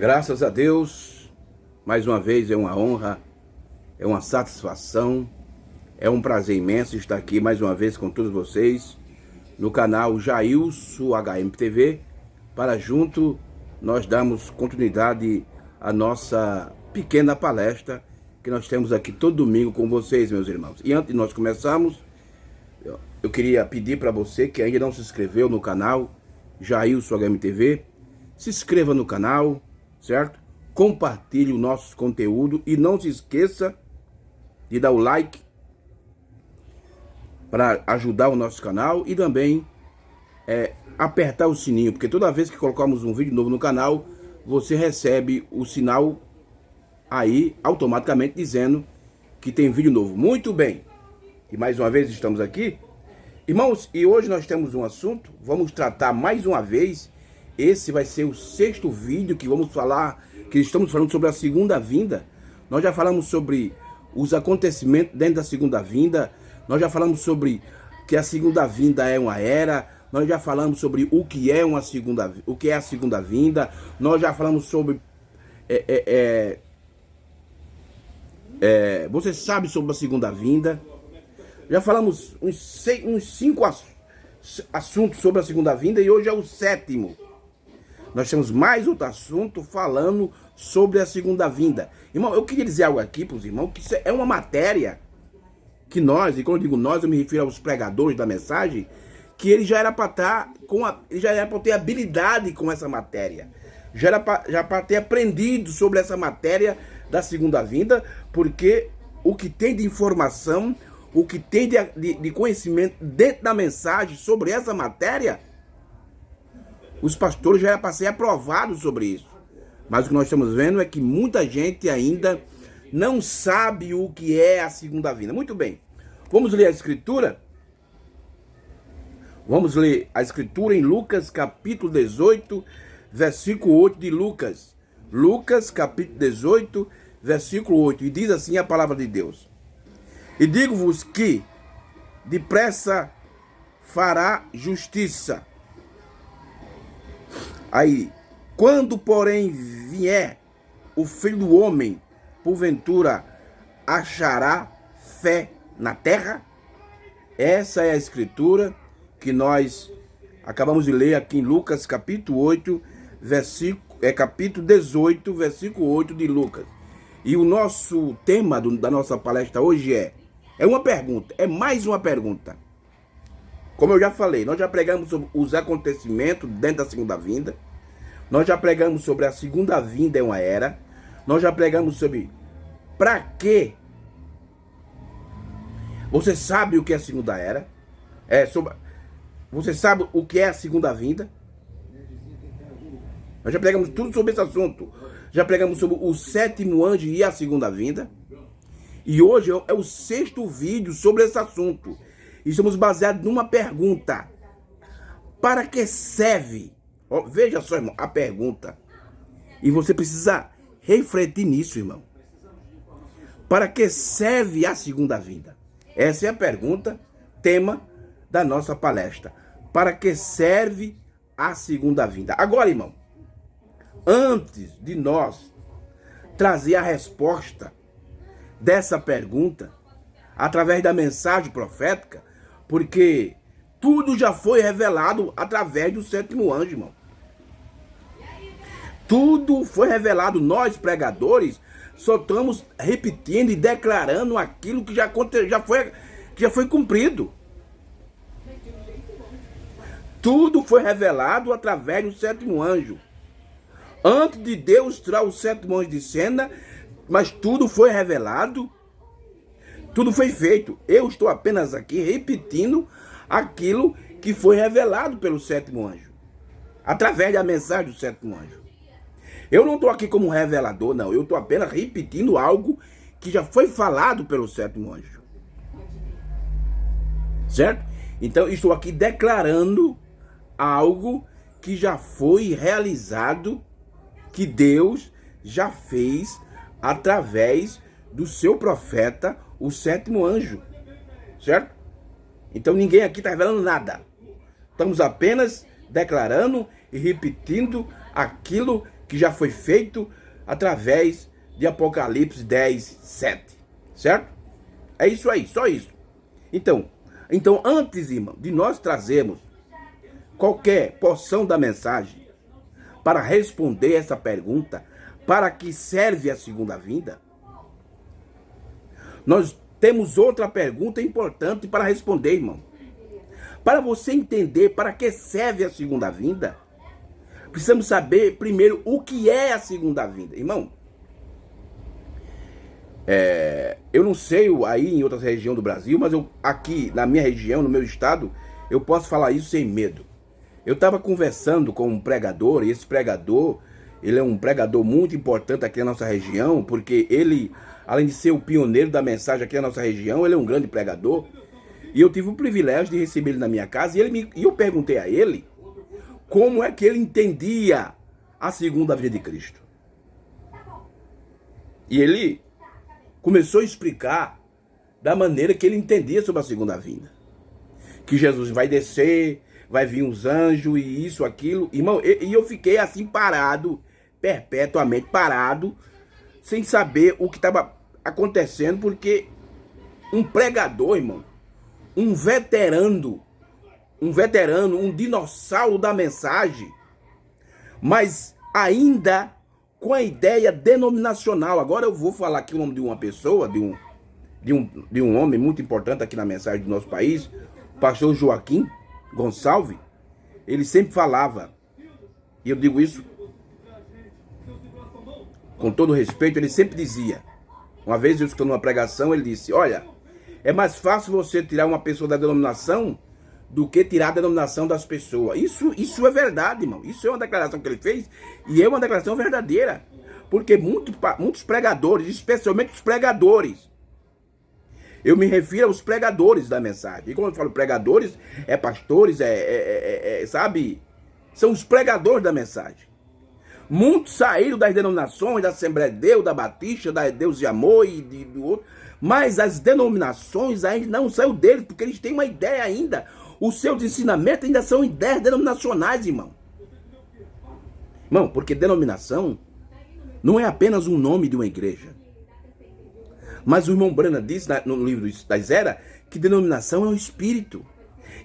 Graças a Deus, mais uma vez é uma honra, é uma satisfação, é um prazer imenso estar aqui mais uma vez com todos vocês no canal Jailson HMTV, para junto nós darmos continuidade à nossa pequena palestra que nós temos aqui todo domingo com vocês, meus irmãos. E antes de nós começarmos, eu queria pedir para você que ainda não se inscreveu no canal Jailson HMTV, se inscreva no canal, certo? Compartilhe o nosso conteúdo e não se esqueça de dar o like para ajudar o nosso canal e também apertar o sininho, porque toda vez que colocamos um vídeo novo no canal, você recebe o sinal aí automaticamente dizendo que tem vídeo novo. Muito bem, e mais uma vez estamos aqui, irmãos, e hoje nós temos um assunto, vamos tratar mais uma vez. Esse vai ser o 6º vídeo que vamos falar, que estamos falando sobre a segunda vinda. Nós já falamos sobre os acontecimentos dentro da segunda vinda. Nós já falamos sobre que a segunda vinda é uma era. Nós já falamos sobre o que é a segunda vinda. Nós já falamos sobre você sabe sobre a segunda vinda. Já falamos uns 5 assuntos sobre a segunda vinda e hoje é o 7º. Nós temos mais outro assunto falando sobre a segunda vinda. Irmão, eu queria dizer algo aqui para os irmãos, que isso é uma matéria que nós, e quando eu digo nós, eu me refiro aos pregadores da mensagem, que ele já era para ter habilidade com essa matéria. Já era para ter aprendido sobre essa matéria da segunda vinda, porque o que tem de informação, o que tem de conhecimento dentro da mensagem sobre essa matéria, os pastores já eram para ser aprovados sobre isso. Mas o que nós estamos vendo é que muita gente ainda não sabe o que é a segunda vinda. Muito bem, vamos ler a escritura? Vamos ler a escritura em Lucas capítulo 18, versículo 8 de Lucas. Lucas capítulo 18, versículo 8. E diz assim a palavra de Deus: E digo-vos que depressa fará justiça. Aí, quando porém vier o Filho do Homem, porventura achará fé na terra? Essa é a escritura que nós acabamos de ler aqui em Lucas capítulo 8, capítulo 18, versículo 8 de Lucas. E o nosso tema da nossa palestra hoje é uma pergunta, é mais uma pergunta. Como eu já falei, nós já pregamos sobre os acontecimentos dentro da segunda vinda. Nós já pregamos sobre a segunda vinda é uma era. Nós já pregamos sobre para quê. Você sabe o que é a segunda era? Você sabe o que é a segunda vinda? Nós já pregamos tudo sobre esse assunto. Já pregamos sobre o 7º anjo e a segunda vinda. E hoje é o 6º vídeo sobre esse assunto. E estamos baseados numa pergunta. Para que serve? Veja só, irmão, a pergunta. E você precisa refletir nisso, irmão. Para que serve a segunda vinda? Essa é a pergunta, tema da nossa palestra. Para que serve a segunda vinda? Agora, irmão, antes de nós trazer a resposta dessa pergunta, através da mensagem profética, porque tudo já foi revelado através do 7º anjo, irmão. Tudo foi revelado. Nós, pregadores, só estamos repetindo e declarando aquilo que já foi cumprido. Tudo foi revelado através do 7º anjo. Antes de Deus tirar o 7º anjo de cena, mas tudo foi revelado. Tudo foi feito. Eu estou apenas aqui repetindo aquilo que foi revelado pelo 7º anjo. Através da mensagem do 7º anjo. Eu não estou aqui como revelador, não. Eu estou apenas repetindo algo que já foi falado pelo 7º anjo. Certo? Então, estou aqui declarando algo que já foi realizado, que Deus já fez através do seu profeta, o 7º anjo, certo? Então ninguém aqui está revelando nada. Estamos apenas declarando e repetindo aquilo que já foi feito através de Apocalipse 10, 7. Certo? É isso aí, só isso. Então antes, irmão, de nós trazermos qualquer porção da mensagem para responder essa pergunta, para que serve a segunda vinda, nós temos outra pergunta importante para responder, irmão. Para você entender para que serve a segunda vinda, precisamos saber primeiro o que é a segunda vinda. Irmão, eu não sei aí em outras regiões do Brasil, mas aqui na minha região, no meu estado, eu posso falar isso sem medo. Eu estava conversando com um pregador, e esse pregador, ele é um pregador muito importante aqui na nossa região, porque ele, além de ser o pioneiro da mensagem aqui na nossa região, ele é um grande pregador. E eu tive o privilégio de receber ele na minha casa, e eu perguntei a ele como é que ele entendia a segunda vinda de Cristo. E ele começou a explicar da maneira que ele entendia sobre a segunda vinda. Que Jesus vai descer, vai vir uns anjos e isso, aquilo. Irmão, e eu fiquei assim parado, perpetuamente parado, sem saber o que estava acontecendo, porque um pregador, irmão, um veterano, um dinossauro da mensagem, mas ainda com a ideia denominacional. Agora eu vou falar aqui o nome de uma pessoa, de um homem muito importante aqui na mensagem do nosso país, o pastor Joaquim Gonçalves. Ele sempre falava, e eu digo isso com todo respeito, ele sempre dizia, uma vez eu escutando uma pregação, ele disse: olha, é mais fácil você tirar uma pessoa da denominação do que tirar a denominação das pessoas. Isso é verdade, irmão. Isso é uma declaração que ele fez, e é uma declaração verdadeira. Porque muitos pregadores, especialmente os pregadores, eu me refiro aos pregadores da mensagem. E quando eu falo pregadores, é pastores, sabe? São os pregadores da mensagem. Muitos saíram das denominações, da Assembleia de Deus, da Batista, da Deus de Amor e do outro. Mas as denominações ainda não saíram deles, porque eles têm uma ideia ainda. Os seus ensinamentos ainda são ideias denominacionais, irmão. Irmão, porque denominação não é apenas um nome de uma igreja. Mas o irmão Branham diz no livro das Eras que denominação é um espírito.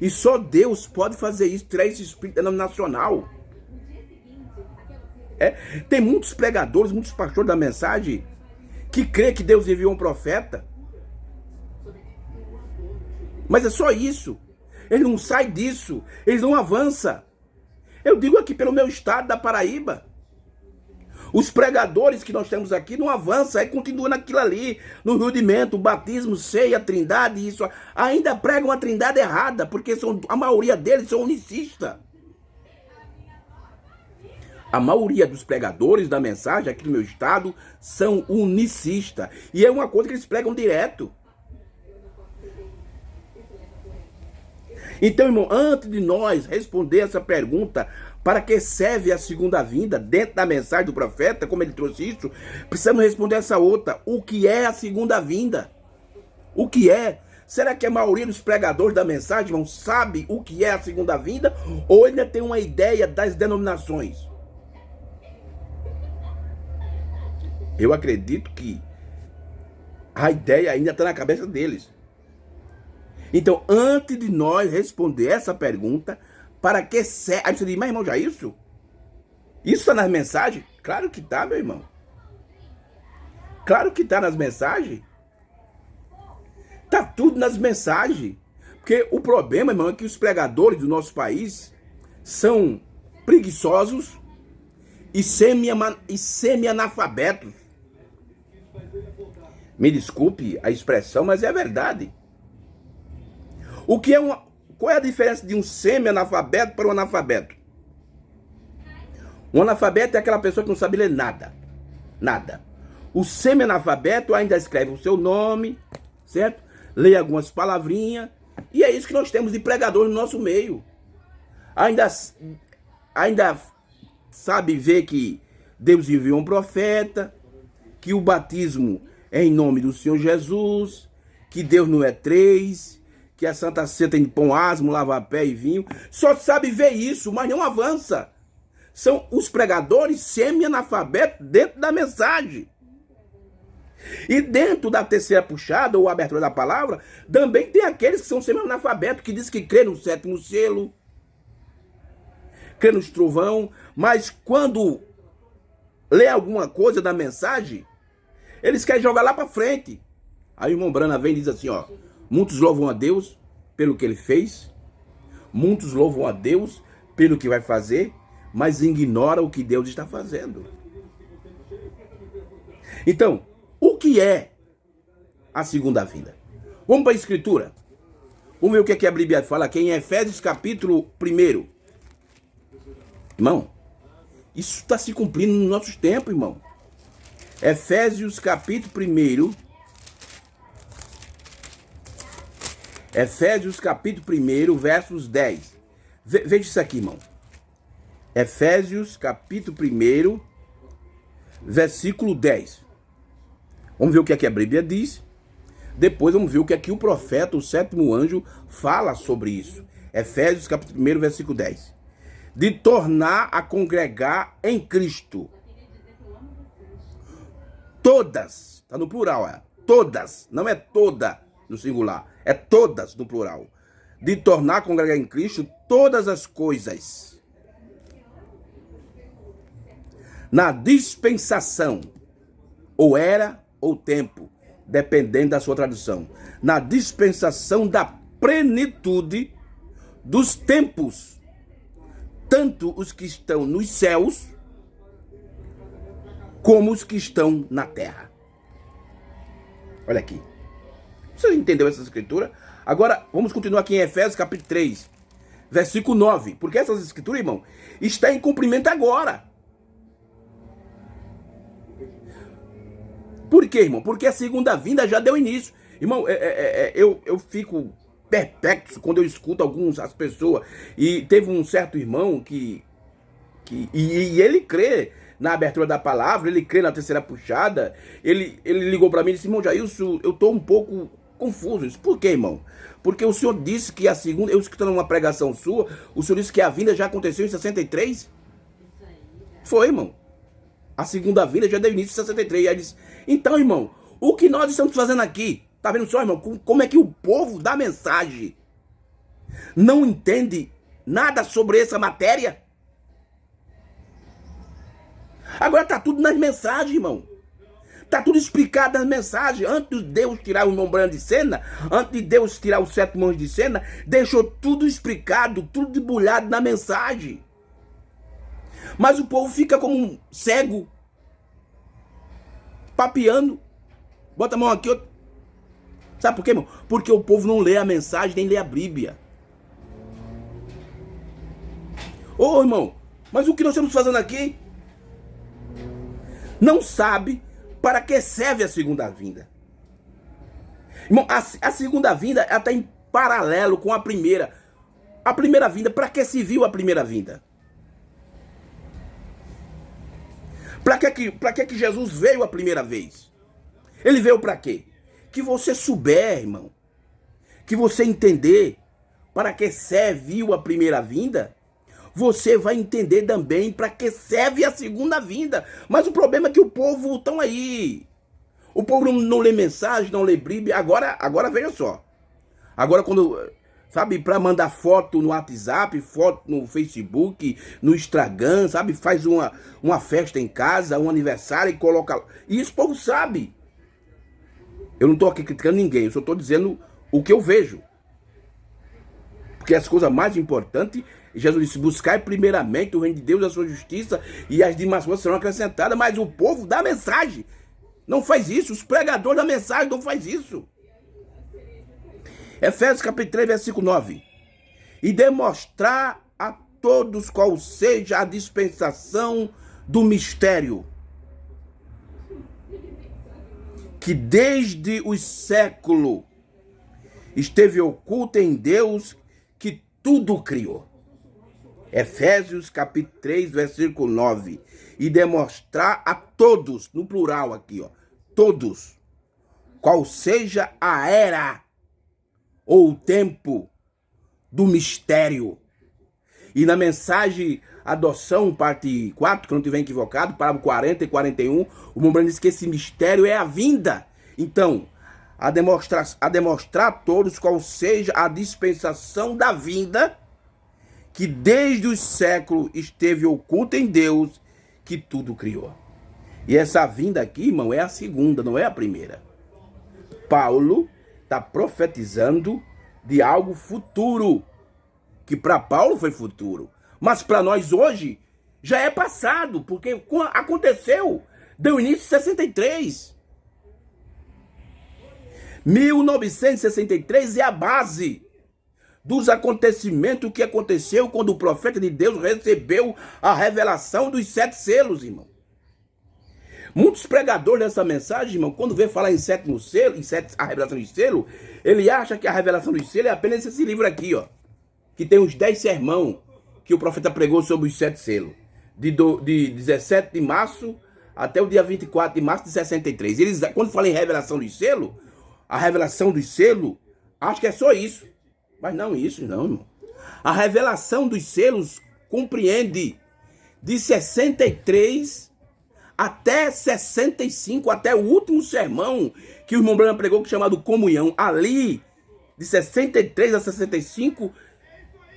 E só Deus pode fazer isso, tirar esse espírito denominacional. Tem muitos pregadores, muitos pastores da mensagem que crê que Deus enviou um profeta. Mas é só isso. Ele não sai disso. Eles não avançam. Eu digo aqui pelo meu estado da Paraíba. Os pregadores que nós temos aqui não avançam. Aí continua naquilo ali. No rudimento, o batismo, ceia, trindade, isso. Ainda pregam a trindade errada. Porque a maioria deles são unicistas. A maioria dos pregadores da mensagem aqui no meu estado são unicistas. E é uma coisa que eles pregam direto. Então, irmão, antes de nós responder essa pergunta, para que serve a segunda vinda, dentro da mensagem do profeta, como ele trouxe isso, precisamos responder essa outra. O que é a segunda vinda? O que é? Será que a maioria dos pregadores da mensagem, irmão, sabe o que é a segunda vinda? Ou ainda tem uma ideia das denominações? Eu acredito que a ideia ainda está na cabeça deles. Então, antes de nós responder essa pergunta, para que serve? Aí você diz: mas irmão, já isso? Isso está nas mensagens? Claro que está, meu irmão. Claro que está nas mensagens. Está tudo nas mensagens. Porque o problema, irmão, é que os pregadores do nosso país são preguiçosos e semi-analfabetos. Me desculpe a expressão, mas é a verdade. Qual é a diferença de um semi-analfabeto para um analfabeto? Um analfabeto é aquela pessoa que não sabe ler nada. Nada. O semi-analfabeto ainda escreve o seu nome, certo? Lê algumas palavrinhas. E é isso que nós temos de pregador no nosso meio. Ainda sabe ver que Deus enviou um profeta, que o batismo é em nome do Senhor Jesus, que Deus não é três, que a Santa Ceia tem pão asmo, lava pé e vinho. Só sabe ver isso, mas não avança. são os pregadores semi-analfabetos dentro da mensagem. E dentro da terceira puxada, ou abertura da palavra, também tem aqueles que são semi-analfabetos, que dizem que crê no sétimo selo, crê no trovão, mas quando lê alguma coisa da mensagem, eles querem jogar lá para frente. Aí o irmão Brana vem e diz assim, ó, muitos louvam a Deus pelo que ele fez, muitos louvam a Deus pelo que vai fazer, mas ignora o que Deus está fazendo. Então, o que é a segunda vinda? Vamos para a Escritura. Vamos ver o que a Bíblia fala aqui em Efésios capítulo 1. Irmão, isso está se cumprindo nos nossos tempos, irmão. Efésios capítulo 1. Efésios capítulo 1, versos 10. Veja isso aqui, irmão. Efésios capítulo 1, versículo 10. Vamos ver o que a Bíblia diz. Depois vamos ver o que o profeta, o sétimo anjo, fala sobre isso. Efésios capítulo 1, versículo 10. De tornar a congregar em Cristo. Todas, está no plural, todas, não é toda no singular, é todas no plural. De tornar a congregar em Cristo todas as coisas. Na dispensação, ou era ou tempo, dependendo da sua tradução. Na dispensação da plenitude dos tempos, tanto os que estão nos céus, como os que estão na terra. Olha aqui. Você entendeu essa escritura? Agora, vamos continuar aqui em Efésios capítulo 3, versículo 9. Porque essas escrituras, irmão, está em cumprimento agora. Por quê, irmão? Porque a segunda vinda já deu início. Irmão, eu fico perplexo quando eu escuto as pessoas. E teve um certo irmão que ele crê na abertura da palavra, ele crê na terceira puxada. Ele ligou para mim e disse, irmão Jailson, eu estou um pouco confuso. Isso por quê, irmão? Porque o senhor disse que a segunda, eu escutando uma pregação sua, o senhor disse que a vinda já aconteceu em 63? Foi, irmão. A segunda vinda já deu início em 63. E aí disse, então, irmão, o que nós estamos fazendo aqui? Tá vendo só, irmão? Como é que o povo da mensagem não entende nada sobre essa matéria? Agora tá tudo nas mensagens, irmão. Tá tudo explicado nas mensagens. Antes de Deus tirar o irmão Brana de cena, antes de Deus tirar o sétimo anjo de cena, deixou tudo explicado, tudo debulhado na mensagem. Mas o povo fica como um cego, papeando. Bota a mão aqui, outro. Sabe por quê, irmão? Porque o povo não lê a mensagem, nem lê a Bíblia. Ô, irmão, mas o que nós estamos fazendo aqui? Não sabe para que serve a segunda vinda. Irmão, a segunda vinda está em paralelo com a primeira. A primeira vinda, para que se viu a primeira vinda? Para que Jesus veio a primeira vez? Ele veio para quê? Que você souber, irmão, que você entender para que serviu a primeira vinda, você vai entender também para que serve a segunda vinda. Mas o problema é que o povo estão aí. O povo não lê mensagem, não lê Bíblia. Agora veja só. Agora quando, sabe, para mandar foto no WhatsApp, foto no Facebook, no Instagram, sabe, faz uma festa em casa, um aniversário e coloca. E isso o povo sabe. Eu não estou aqui criticando ninguém, eu só estou dizendo o que eu vejo. Porque as coisas mais importantes, Jesus disse, buscai primeiramente o reino de Deus e a sua justiça, e as demais coisas serão acrescentadas. Mas o povo da mensagem não faz isso, os pregadores da mensagem não faz isso. Efésios capítulo 3, versículo 9. E demonstrar a todos qual seja a dispensação do mistério, que desde os séculos esteve oculta em Deus, que tudo criou. Efésios capítulo 3, versículo 9. E demonstrar a todos, no plural aqui, ó, todos, qual seja a era ou o tempo do mistério. E na mensagem adoção, parte 4, que eu não estiver equivocado, parágrafo 40 e 41, o irmão Branham diz que esse mistério é a vinda. Então, a demonstrar a todos qual seja a dispensação da vinda, que desde os séculos esteve oculta em Deus, que tudo criou. E essa vinda aqui, irmão, é a segunda, não é a primeira. Paulo está profetizando de algo futuro, que para Paulo foi futuro, mas para nós hoje já é passado, porque aconteceu, deu início em 63. 1963 é a base dos acontecimentos que aconteceu quando o profeta de Deus recebeu a revelação dos 7 selos, irmão. Muitos pregadores dessa mensagem, irmão, quando vê falar em 7º selo, a revelação dos selos, ele acha que a revelação dos selos é apenas esse livro aqui, ó, que tem os 10 sermão que o profeta pregou sobre os 7 selos, de 17 de março até o dia 24 de março de 63. Eles, quando falam em revelação dos selos, a revelação dos selos, acho que é só isso. Mas não isso, não, irmão. A revelação dos selos compreende de 63 até 65, até o último sermão que o irmão Branham pregou, que é chamado Comunhão. Ali, de 63 a 65,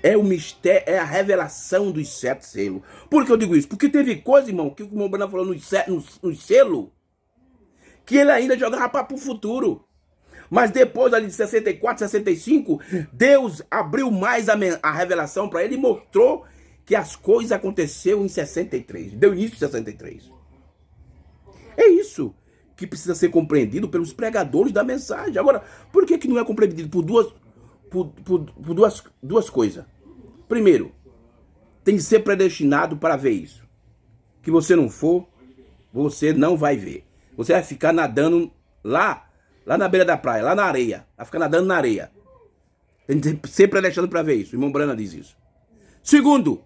é o mistério, é a revelação dos 7 selos. Por que eu digo isso? Porque teve coisa, irmão, que o irmão Branham falou nos selos, que ele ainda jogava para o futuro. Mas depois ali de 64, 65, Deus abriu mais a revelação para ele e mostrou que as coisas aconteceram em 63. Deu início em 63. É isso que precisa ser compreendido pelos pregadores da mensagem. Agora, por que não é compreendido por duas coisas? Primeiro, tem que ser predestinado para ver isso. Que você não for, você não vai ver. Você vai ficar nadando lá na beira da praia, lá na areia. Vai ficar nadando na areia. Tem que ser predestinado para ver isso. O irmão Branham diz isso. Segundo,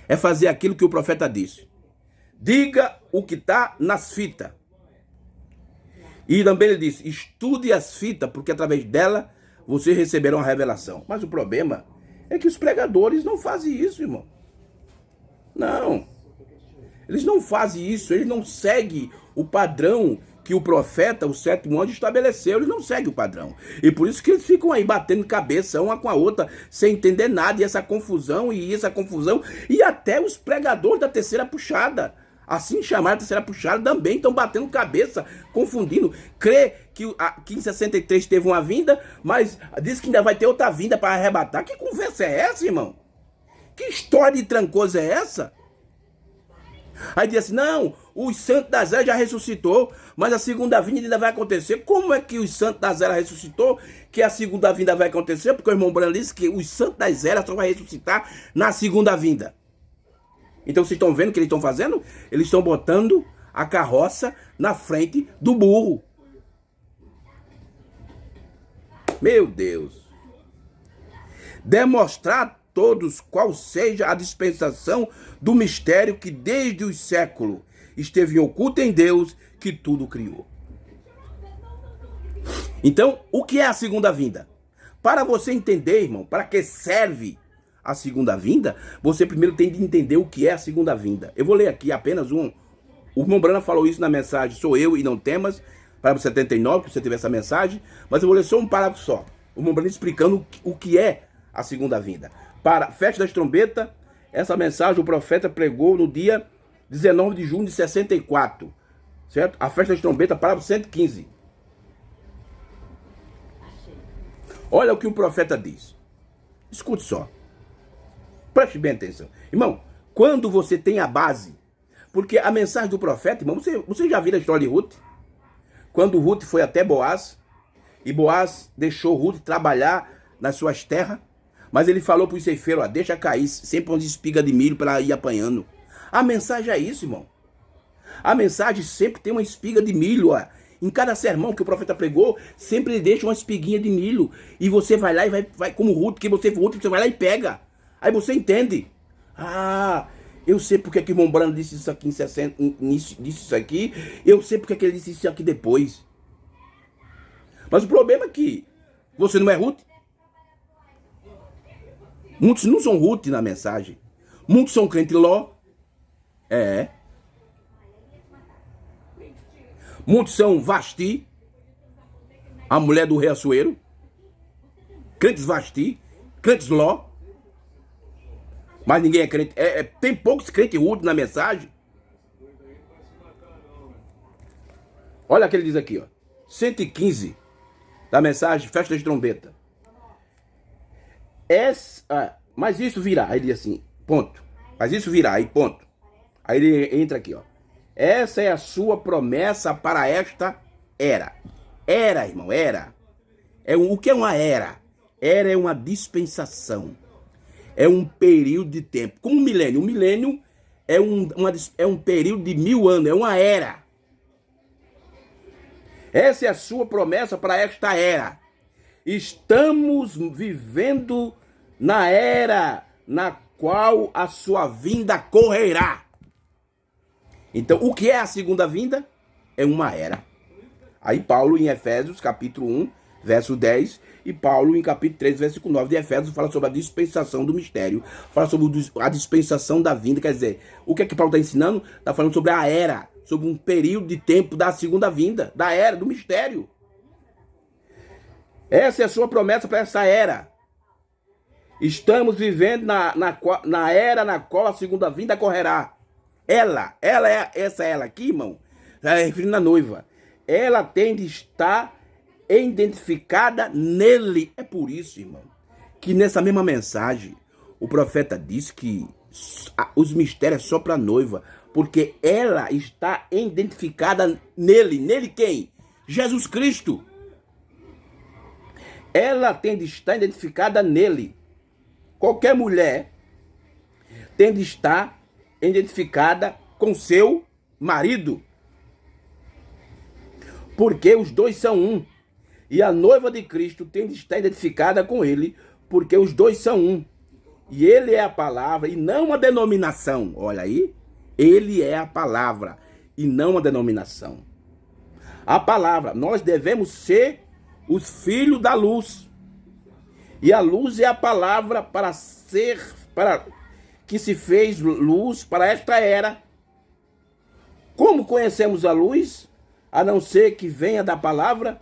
é fazer aquilo que o profeta disse. Diga o que está nas fitas. E também ele disse, estude as fitas, porque através dela vocês receberão a revelação. Mas o problema é que os pregadores não fazem isso, irmão. Não. Eles não fazem isso, eles não seguem o padrão que o profeta, o 7º anjo, estabeleceu. Eles não seguem o padrão. E por isso que eles ficam aí batendo cabeça uma com a outra, sem entender nada. E essa confusão, e até os pregadores da terceira puxada, assim chamada terceira puxada, também estão batendo cabeça, confundindo. Crê que em 63 teve uma vinda, mas diz que ainda vai ter outra vinda para arrebatar. Que conversa é essa, irmão? Que história de trancoso é essa? Aí diz assim, não, os santos da Zera já ressuscitou, mas a segunda vinda ainda vai acontecer. Como é que os santos da Zera ressuscitou, que a segunda vinda vai acontecer? Porque o irmão Branham disse que os santos da Zera só vai ressuscitar na segunda vinda. Então vocês estão vendo o que eles estão fazendo? Eles estão botando a carroça na frente do burro. Meu Deus. Demonstrar a todos qual seja a dispensação do mistério que desde os séculos esteve oculto em Deus, que tudo criou. Então, o que é a segunda vinda? Para você entender, irmão, para que serve a segunda vinda, você primeiro tem de entender o que é a segunda vinda. Eu vou ler aqui apenas um. O irmão Branham falou isso na mensagem Sou Eu e Não Temas, parágrafo 79, que você teve essa mensagem, mas eu vou ler só um parágrafo só. O irmão Branham explicando o que é a segunda vinda. Para Festa das Trombetas, essa mensagem o profeta pregou no dia 19 de junho de 64, certo? A Festa das Trombetas, parágrafo 115. Olha o que o profeta diz. Escute só. Preste bem atenção. Irmão, quando você tem a base, porque a mensagem do profeta, irmão, você já viu a história de Ruth? Quando Ruth foi até Boaz, e Boaz deixou Ruth trabalhar nas suas terras, mas ele falou para os ceifeiros, ó, deixa cair sempre umas espigas de milho para ela ir apanhando. A mensagem é isso, irmão. A mensagem sempre tem uma espiga de milho, ó. Em cada sermão que o profeta pregou, sempre ele deixa uma espiguinha de milho. E você vai lá e vai como Ruth, que você vai lá e pega. Aí você entende. Ah, eu sei porque que o irmão Branham disse isso aqui disse isso aqui. Eu sei porque que ele disse isso aqui depois. Mas o problema é que você não é Ruth. Muitos não são Ruth na mensagem. Muitos são crente Ló. É. Muitos são Vasti, a mulher do rei Assuero. Crentes Vasti, crentes Ló. Mas ninguém é crente. Tem poucos crentes Ruth na mensagem. Olha o que ele diz aqui, ó. 115 da mensagem, festa de trombeta. Mas isso virá. Aí ele diz assim, ponto. Mas isso virá, aí ponto. Aí ele entra aqui, ó. Essa é a sua promessa para esta era. Era, irmão, era. O que é uma era? Era é uma dispensação. É um período de tempo. Como um milênio. Um milênio é um período de 1000 anos. É uma era. Essa é a sua promessa para esta era. Estamos vivendo na era na qual a sua vinda correrá. Então, o que é a segunda vinda? É uma era. Aí Paulo em Efésios, capítulo 1, verso 10, e Paulo em capítulo 3, versículo 9 de Efésios, fala sobre a dispensação do mistério, fala sobre a dispensação da vinda, quer dizer, o que é que Paulo está ensinando? Está falando sobre a era, sobre um período de tempo da segunda vinda, da era, do mistério. Essa é a sua promessa para essa era. Estamos vivendo na era na qual a segunda vinda correrá. Ela aqui, irmão, está referindo à noiva. Ela tem de estar identificada nele. É por isso, irmão, que nessa mesma mensagem, o profeta diz que os mistérios é só para a noiva, porque ela está identificada nele. Nele quem? Jesus Cristo. Ela tem de estar identificada nele. Qualquer mulher tem de estar identificada com seu marido. Porque os dois são um. E a noiva de Cristo tem de estar identificada com ele, porque os dois são um. E ele é a palavra e não uma denominação. Olha aí. Ele é a palavra e não uma denominação. A palavra. Nós devemos ser os filhos da luz. E a luz é a palavra para que se fez luz para esta era. Como conhecemos a luz? A não ser que venha da palavra?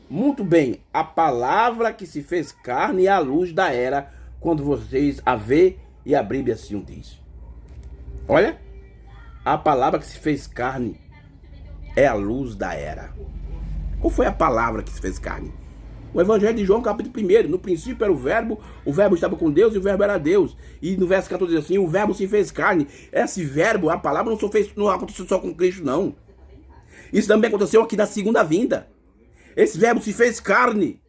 Muito bem, a palavra que se fez carne é a luz da era, quando vocês a vê e a Bíblia assim o diz. Olha, a palavra que se fez carne é a luz da era. Qual foi a palavra que se fez carne? O Evangelho de João, capítulo 1, no princípio era o verbo estava com Deus e o verbo era Deus. E no verso 14 diz assim, o verbo se fez carne. Esse verbo, a palavra não aconteceu só com Cristo, não. Isso também aconteceu aqui na segunda vinda. Esse verbo se fez carne.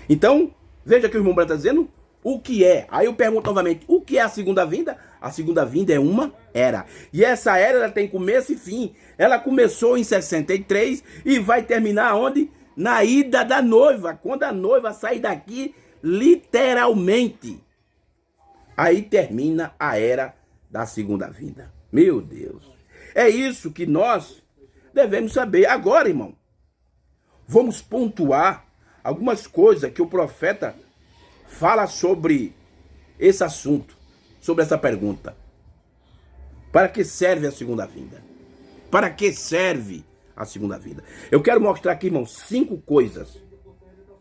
Então, veja que o irmão Branco está dizendo o que é. Aí eu pergunto novamente, o que é a segunda vinda? A segunda vinda é uma era. E essa era ela tem começo e fim. Ela começou em 63 e vai terminar onde? Na ida da noiva. Quando a noiva sair daqui, literalmente. Aí termina a era da segunda vinda. Meu Deus. É isso que nós devemos saber. Agora, irmão, vamos pontuar algumas coisas que o profeta fala sobre esse assunto, sobre essa pergunta. Para que serve a segunda vinda? Para que serve a segunda vinda? Eu quero mostrar aqui, irmão, 5 coisas.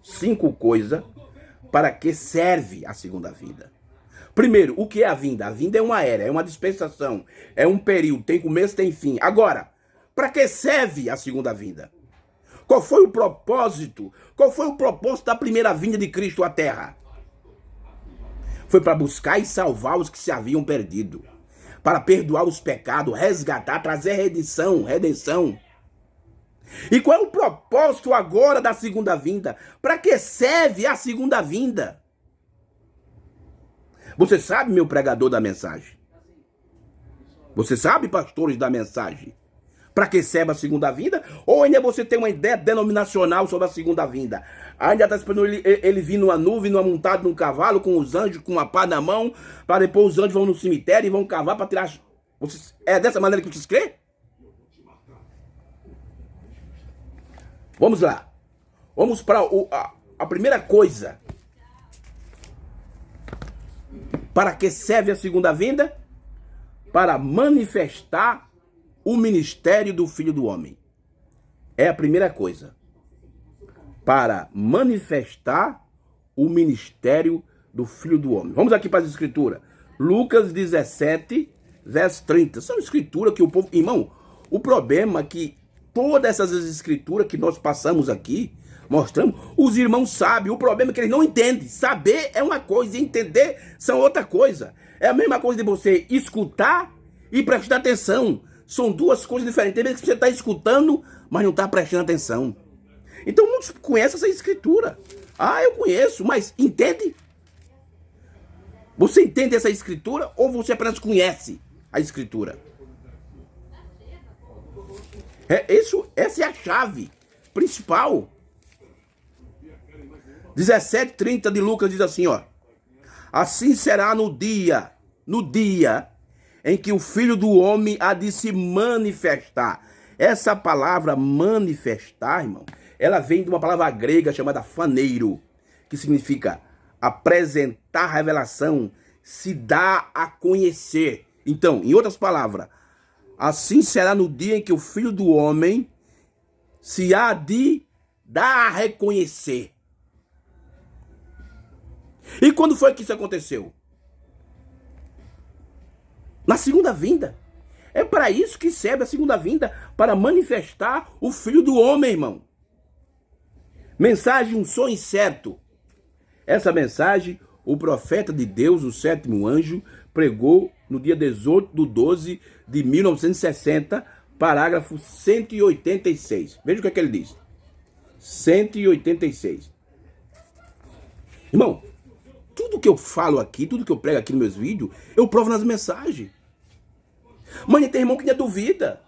5 coisas para que serve a segunda vinda. Primeiro, o que é a vinda? A vinda é uma era, é uma dispensação, é um período, tem começo, tem fim. Agora, para que serve a segunda vinda? Qual foi o propósito? Qual foi o propósito da primeira vinda de Cristo à Terra? Foi para buscar e salvar os que se haviam perdido. Para perdoar os pecados, resgatar, trazer redenção. E qual é o propósito agora da segunda vinda? Para que serve a segunda vinda? Você sabe, meu pregador da mensagem? Você sabe, pastores da mensagem? Para que serve a segunda vinda? Ou ainda você tem uma ideia denominacional sobre a segunda vinda? Ainda está esperando ele vir numa nuvem, montado num cavalo, com os anjos, com uma pá na mão, para depois os anjos vão no cemitério e vão cavar para tirar... É dessa maneira que vocês creem? Vamos lá. Vamos para a primeira coisa Para que serve a segunda vinda? Para manifestar o ministério do Filho do Homem. É a primeira coisa. Para manifestar o ministério do Filho do Homem. Vamos aqui para as escrituras. Lucas 17, verso 30. São escrituras que o povo... Irmão, o problema é que todas essas escrituras que nós passamos aqui, mostramos, os irmãos sabem. O problema é que eles não entendem. Saber é uma coisa e entender são outra coisa. É a mesma coisa de você escutar e prestar atenção. São duas coisas diferentes. Tem vezes que você está escutando, mas não está prestando atenção. Então muitos conhecem essa escritura. Ah, eu conheço, mas entende? Você entende essa escritura ou você apenas conhece a escritura? Essa é a chave principal. 17:30 de Lucas diz assim, ó. Assim será no dia em que o Filho do Homem há de se manifestar. Essa palavra manifestar, irmão, ela vem de uma palavra grega chamada faneiro, que significa apresentar revelação, se dá a conhecer. Então, em outras palavras, assim será no dia em que o Filho do Homem se há de dar a reconhecer. E quando foi que isso aconteceu? Na segunda vinda. É para isso que serve a segunda vinda, para manifestar o Filho do Homem, irmão. Mensagem, um sonho certo. Essa mensagem, o profeta de Deus, o sétimo anjo, pregou no dia 18/12 de 1960, parágrafo 186. Veja o que é que ele diz. 186. Irmão, tudo que eu falo aqui, tudo que eu prego aqui nos meus vídeos, eu provo nas mensagens. Mas tem irmão que ainda duvida.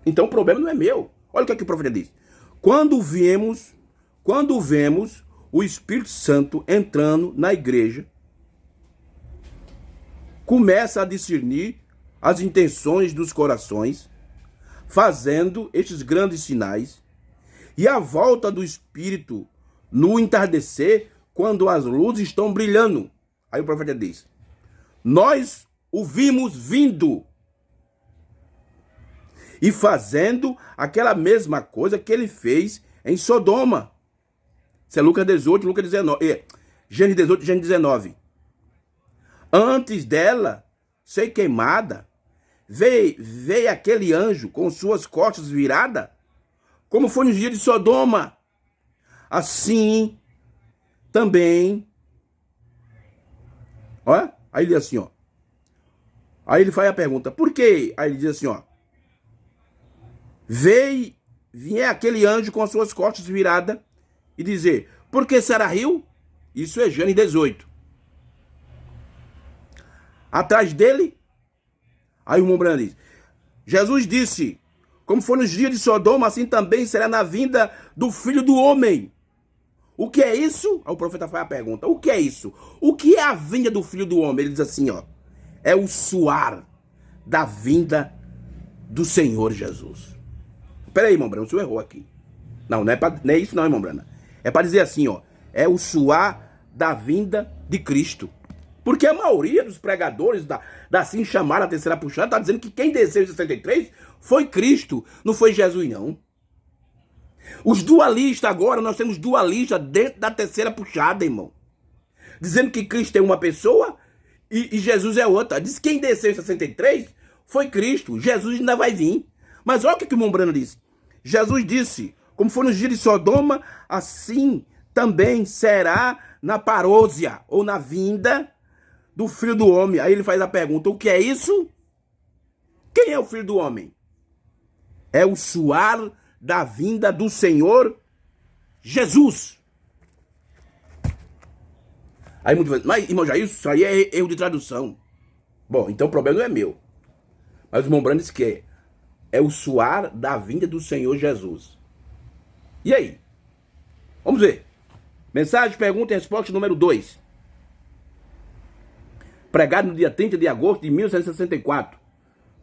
Então o problema não é meu. Olha o que é que o profeta diz. Quando vemos o Espírito Santo entrando na igreja, começa a discernir as intenções dos corações, fazendo estes grandes sinais, e a volta do Espírito no entardecer, quando as luzes estão brilhando. Aí o profeta diz, nós o vimos vindo e fazendo aquela mesma coisa que ele fez em Sodoma. Isso é Lucas 18, Lucas 19. Gênesis 18, Gênesis 19. Antes dela ser queimada, veio aquele anjo com suas costas viradas, como foi no dia de Sodoma. Assim também. Ó, aí ele diz assim, ó. Aí ele faz a pergunta, por quê? Aí ele diz assim, ó. Vinha aquele anjo com as suas costas viradas e dizer, por que será rio? Isso é Gênesis 18. Atrás dele, aí o irmão Brano diz, Jesus disse, como foi nos dias de Sodoma, assim também será na vinda do Filho do Homem. O que é isso? Aí o profeta faz a pergunta, o que é isso? O que é a vinda do Filho do Homem? Ele diz assim, ó, é o suar da vinda do Senhor Jesus. Peraí, irmão Brano, o senhor errou aqui. Não é isso não, irmão Brano. É para dizer assim, ó, é o suar da vinda de Cristo. Porque a maioria dos pregadores da assim chamada terceira puxada está dizendo que quem desceu em 63 foi Cristo, não foi Jesus, não. Os dualistas agora, nós temos dualistas dentro da terceira puxada, irmão. Dizendo que Cristo é uma pessoa e Jesus é outra. Diz que quem desceu em 63 foi Cristo, Jesus ainda vai vir. Mas olha o que o irmão Brano disse. Jesus disse, como foi nos dias de Sodoma, assim também será na parousia, ou na vinda do Filho do Homem. Aí ele faz a pergunta, o que é isso? Quem é o Filho do Homem? É o suar da vinda do Senhor Jesus. Aí muito bem, mas irmão Jair, isso aí é erro de tradução. Bom, então o problema não é meu. Mas o irmão Brano disse que é o suar da vinda do Senhor Jesus. E aí? Vamos ver. Mensagem, pergunta e resposta número 2. Pregado no dia 30 de agosto de 1964.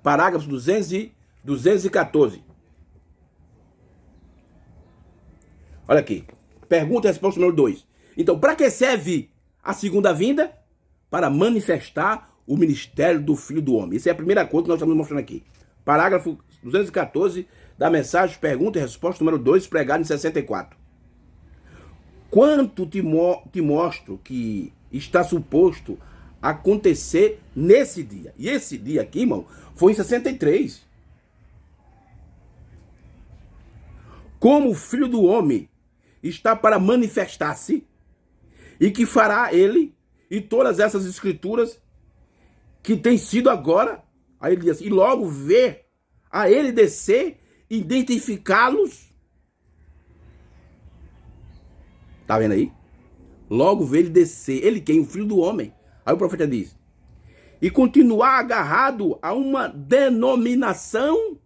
Parágrafos 214. Olha aqui. Pergunta e resposta número 2. Então, para que serve a segunda vinda? para manifestar o ministério do Filho do Homem. Essa é a primeira coisa que nós estamos mostrando aqui. Parágrafo 214 da mensagem pergunta e resposta número 2, pregado em 64. Quanto te mostro que está suposto acontecer nesse dia? E esse dia aqui, irmão, foi em 63. Como o Filho do Homem está para manifestar-se, e que fará ele e todas essas escrituras que tem sido agora, aí ele diz assim, e logo ver a ele descer, identificá-los. Tá vendo aí? Logo ver ele descer. Ele quem? O Filho do Homem. Aí o profeta diz, e continuar agarrado a uma denominação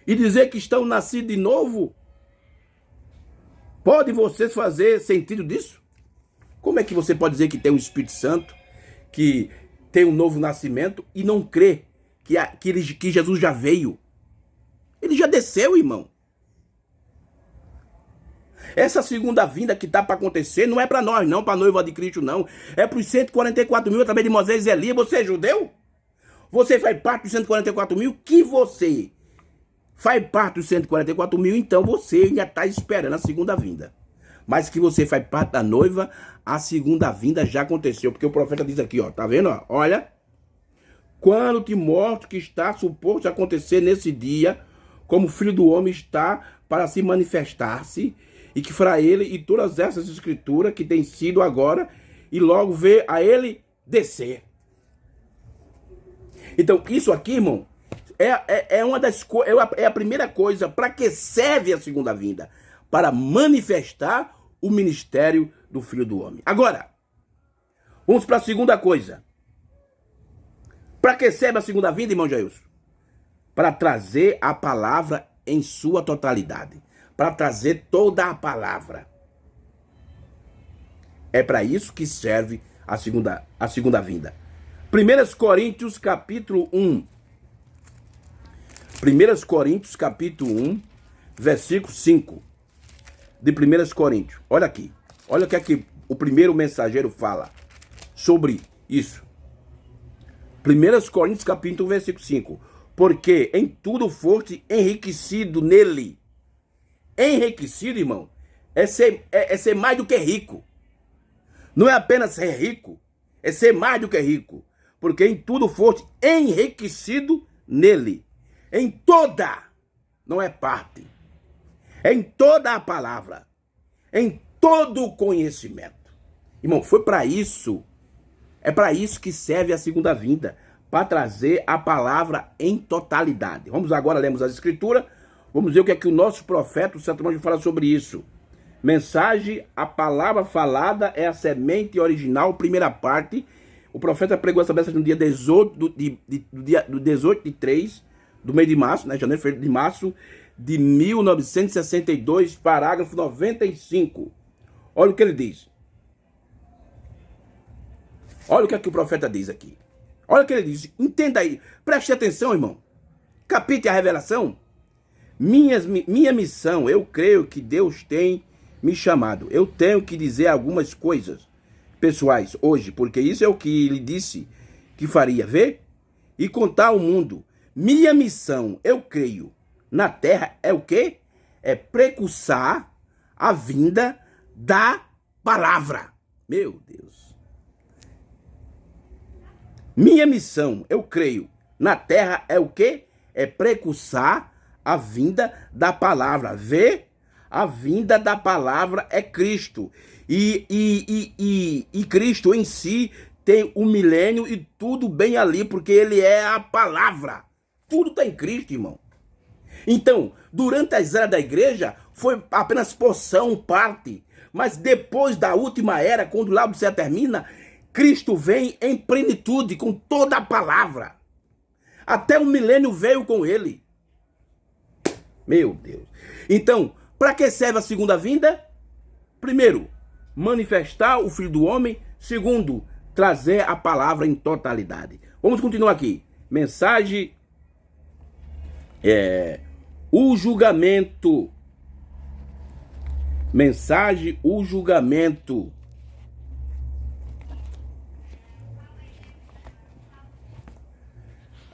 e dizer que estão nascidos de novo. Pode vocês fazer sentido disso? Como é que você pode dizer que tem o Espírito Santo, que tem um novo nascimento e não crê que Jesus já veio? Ele já desceu, irmão. Essa segunda vinda que está para acontecer não é para nós, não, para a noiva de Cristo, não. É para os 144 mil através de Moisés e Elias. Você é judeu? Você faz parte dos 144 mil? Que você faz parte dos 144 mil, então você ainda está esperando a segunda vinda. Mas que você faz parte da noiva, a segunda vinda já aconteceu. Porque o profeta diz aqui, ó, tá vendo? Ó, olha, quando te mostro que está suposto acontecer nesse dia, como o Filho do Homem está para se manifestar-se, e que fará ele e todas essas escrituras que tem sido agora, e logo ver a ele descer. Então, isso aqui, irmão, é a primeira coisa. Para que serve a segunda vinda? Para manifestar o ministério do Filho do Homem. Agora, vamos para a segunda coisa. Para que serve a segunda vinda, irmão Jailson? Para trazer a palavra em sua totalidade. Para trazer toda a palavra. É para isso que serve a segunda vinda. 1 Coríntios capítulo 1. 1 Coríntios capítulo 1, versículo 5. De 1 Coríntios. Olha aqui. Olha o que aqui o primeiro mensageiro fala sobre isso. 1 Coríntios capítulo 1, versículo 5. Porque em tudo foste enriquecido nele. Enriquecido, irmão, é ser mais do que rico. Não é apenas ser rico, é ser mais do que rico. Porque em tudo foste enriquecido nele. Em toda, não é parte. Em toda a palavra. Em todo o conhecimento. Irmão, foi para isso. É para isso que serve a segunda vinda. Para trazer a palavra em totalidade. Vamos agora, lemos as escrituras. Vamos ver o que é que o nosso profeta, o Santo Anjo, fala sobre isso. Mensagem, a palavra falada é a semente original, primeira parte. O profeta pregou essa mensagem no dia 18 do 18 de 3 do mês de março, né? Janeiro, fevereiro de março de 1962, parágrafo 95. Olha o que ele diz. Olha o que é que o profeta diz aqui. Olha o que ele diz. Entenda aí. Preste atenção, irmão. Capite a revelação. Minha missão, eu creio que Deus tem me chamado. Eu tenho que dizer algumas coisas pessoais hoje, porque isso é o que ele disse que faria, ver e contar ao mundo. Minha missão, eu creio, na terra é o quê? É precursar a vinda da palavra. Meu Deus. Minha missão, eu creio, na terra é o quê? É precursar a vinda da palavra. Vê? A vinda da palavra é Cristo. E Cristo em si tem um milênio e tudo bem ali, porque ele é a palavra. Tudo está em Cristo, irmão. Então, durante as eras da igreja, foi apenas porção, parte. Mas depois da última era, quando o Laodiceia termina, Cristo vem em plenitude, com toda a palavra. Até o milênio veio com ele. Meu Deus. Então, para que serve a segunda vinda? Primeiro, manifestar o Filho do Homem. Segundo, trazer a palavra em totalidade. Vamos continuar aqui. Mensagem, o julgamento. Mensagem, o julgamento.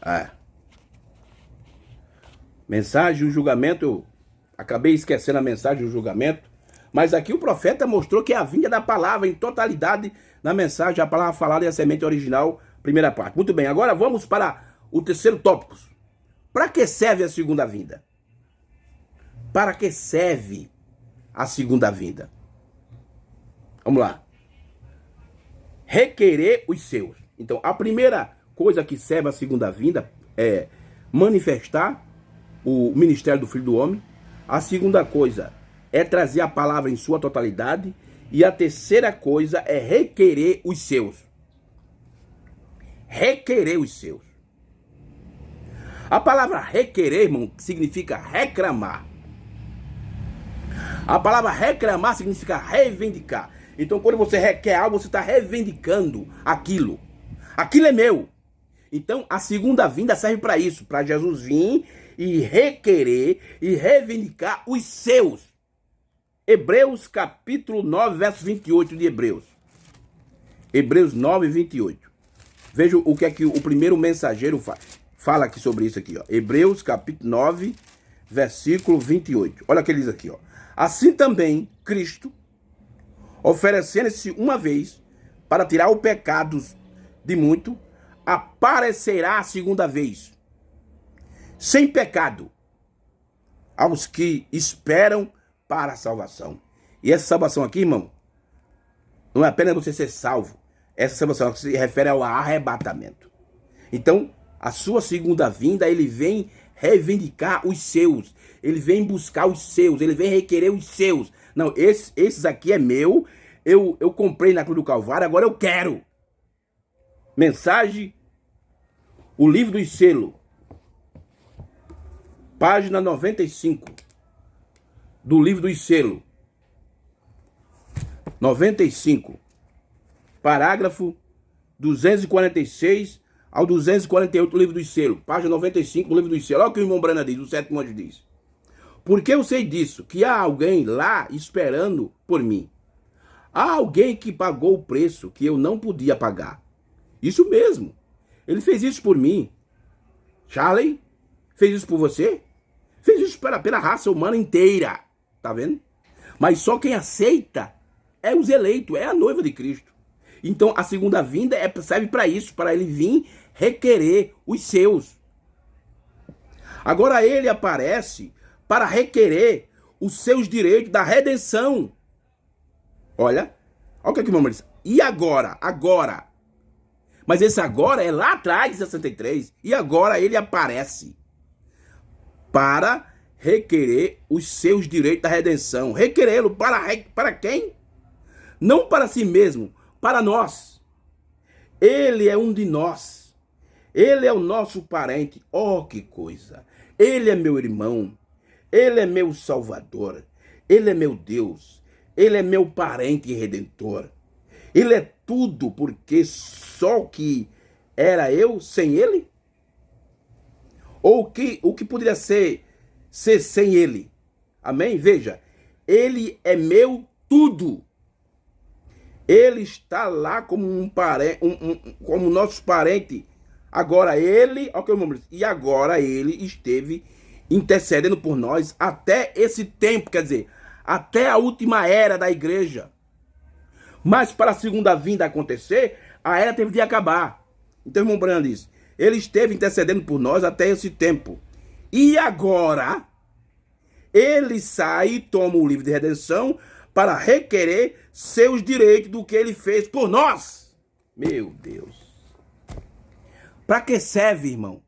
É. Mensagem do julgamento, eu acabei esquecendo a mensagem do julgamento. Mas aqui o profeta mostrou que é a vinda da palavra em totalidade na mensagem, a palavra falada e a semente original, primeira parte. Muito bem, agora vamos para o terceiro tópico. Para que serve a segunda vinda? Para que serve a segunda vinda? Vamos lá. Requerer os seus. Então, a primeira coisa que serve a segunda vinda é manifestar o ministério do Filho do Homem. A segunda coisa é trazer a palavra em sua totalidade. E a terceira coisa é requerer os seus. Requerer os seus. A palavra requerer, irmão, significa reclamar. A palavra reclamar significa reivindicar. Então, quando você requer algo, você está reivindicando aquilo. Aquilo é meu. Então, a segunda vinda serve para isso, para Jesus vir e requerer e reivindicar os seus. Hebreus capítulo 9, verso 28 de Hebreus. Hebreus 9, 28. Veja o que é que o primeiro mensageiro fala aqui sobre isso aqui, ó. Hebreus capítulo 9, versículo 28. Olha o que ele diz aqui, ó. Assim também, Cristo, oferecendo-se uma vez para tirar o pecado de muito, aparecerá a segunda vez, sem pecado, aos que esperam para a salvação. E essa salvação aqui, irmão, não é apenas você ser salvo. Essa salvação se refere ao arrebatamento. Então, a sua segunda vinda, ele vem reivindicar os seus. Ele vem buscar os seus. Ele vem requerer os seus. Não, esses aqui é meu. Eu comprei na cruz do Calvário, agora eu quero. Mensagem, o livro dos selos. Página 95. Do livro dos selos. 95. Parágrafo 246 ao 248 do livro dos selos. Página 95 do livro dos selos. Olha o que o irmão Brana diz, o sétimo anjo diz. Porque eu sei disso, que há alguém lá esperando por mim. Há alguém que pagou o preço que eu não podia pagar. Isso mesmo. Ele fez isso por mim. Charlie fez isso por você. Fez isso pela raça humana inteira. Tá vendo? Mas só quem aceita é os eleitos, é a noiva de Cristo. Então a segunda vinda serve para isso, para ele vir requerer os seus. Agora ele aparece para requerer os seus direitos da redenção. Olha o que o irmão diz. E agora? Agora. Mas esse agora é lá atrás de 63. E agora ele aparece para requerer os seus direitos da redenção. Requerê-lo para quem? Não para si mesmo, para nós. Ele é um de nós. Ele é o nosso parente. Oh, que coisa. Ele é meu irmão. Ele é meu salvador. Ele é meu Deus. Ele é meu parente redentor. Ele é tudo, porque só que era eu sem ele? Ou o que poderia ser sem ele? Amém? Veja, ele é meu tudo. Ele está lá como um parente, como nosso parente. Agora ele, e agora ele esteve intercedendo por nós até esse tempo, quer dizer, até a última era da igreja. Mas para a segunda vinda acontecer, a era teve de acabar. Então, irmão Brando diz, ele esteve intercedendo por nós até esse tempo. E agora, ele sai e toma o livro de redenção para requerer seus direitos do que ele fez por nós. Meu Deus. Para que serve, irmão?